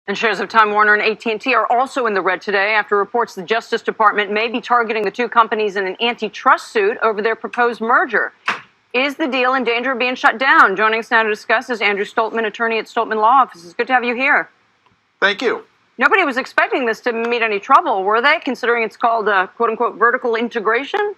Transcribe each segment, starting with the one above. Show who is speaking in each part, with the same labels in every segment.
Speaker 1: And shares of Time Warner and AT&T are also in the red today after reports the Justice Department may be targeting the two companies in an antitrust suit over their proposed merger. Is the deal in danger of being shut down? Joining us now to discuss is Andrew Stoltmann, attorney at Stoltmann Law Offices. Good to have you here.
Speaker 2: Thank you.
Speaker 1: Nobody was expecting this to meet any trouble, were they, considering it's called, quote-unquote, vertical integration?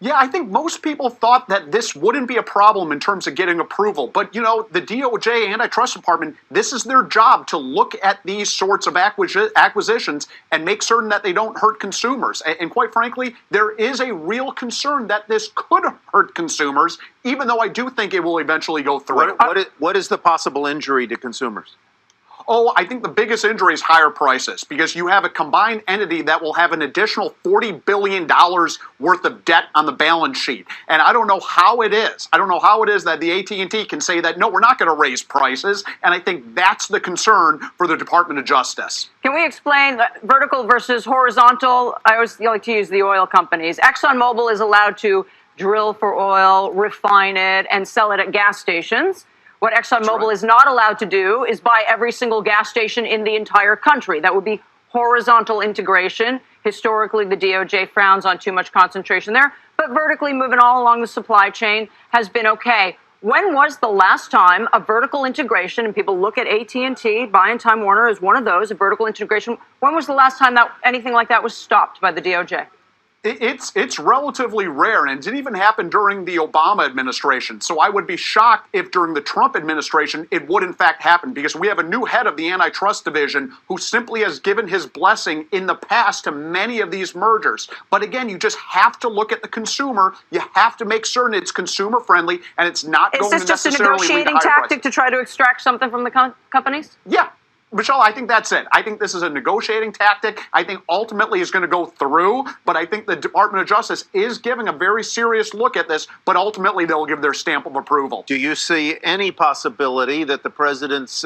Speaker 2: Yeah, I think most people thought that this wouldn't be a problem in terms of getting approval. But, you know, the DOJ Antitrust Department, this is their job to look at these sorts of acquisitions and make certain that they don't hurt consumers. And quite frankly, there is a real concern that this could hurt consumers, even though I do think it will eventually go through.
Speaker 3: What is the possible injury to consumers?
Speaker 2: Oh, I think the biggest injury is higher prices because you have a combined entity that will have an additional $40 billion worth of debt on the balance sheet. And I don't know how it is. I don't know how it is that the AT&T can say that, no, we're not going to raise prices. And I think that's the concern for the Department of Justice.
Speaker 1: Can we explain vertical versus horizontal? I always like to use the oil companies. ExxonMobil is allowed to drill for oil, refine it, and sell it at gas stations. What ExxonMobil is not allowed to do is buy every single gas station in the entire country. That would be horizontal integration. Historically, the DOJ frowns on too much concentration there, but vertically moving all along the supply chain has been okay. When was the last time a vertical integration, and people look at AT&T, buying Time Warner as one of those, a vertical integration, when was the last time that anything like that was stopped by the DOJ?
Speaker 2: It's relatively rare, and it didn't even happen during the Obama administration. So I would be shocked if during the Trump administration it would in fact happen, because we have a new head of the antitrust division who simply has given his blessing in the past to many of these mergers. But again, you just have to look at the consumer. You have to make certain it's consumer friendly and it's not going to necessarily lead to higher prices.
Speaker 1: Is this just a negotiating tactic to try to extract something from the companies?
Speaker 2: Yeah. Michelle, I think that's it. I think this is a negotiating tactic. I think ultimately it's going to go through, but I think the Department of Justice is giving a very serious look at this, but ultimately they'll give their stamp of approval.
Speaker 3: Do you see any possibility that the president's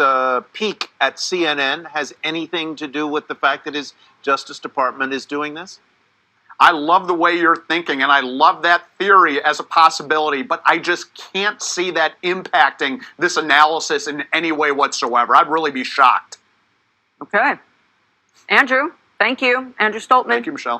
Speaker 3: peak at CNN has anything to do with the fact that his Justice Department is doing this?
Speaker 2: I love the way you're thinking, and I love that theory as a possibility, but I just can't see that impacting this analysis in any way whatsoever. I'd really be shocked.
Speaker 1: Okay. Andrew, thank you. Andrew Stoltmann.
Speaker 2: Thank you, Michelle.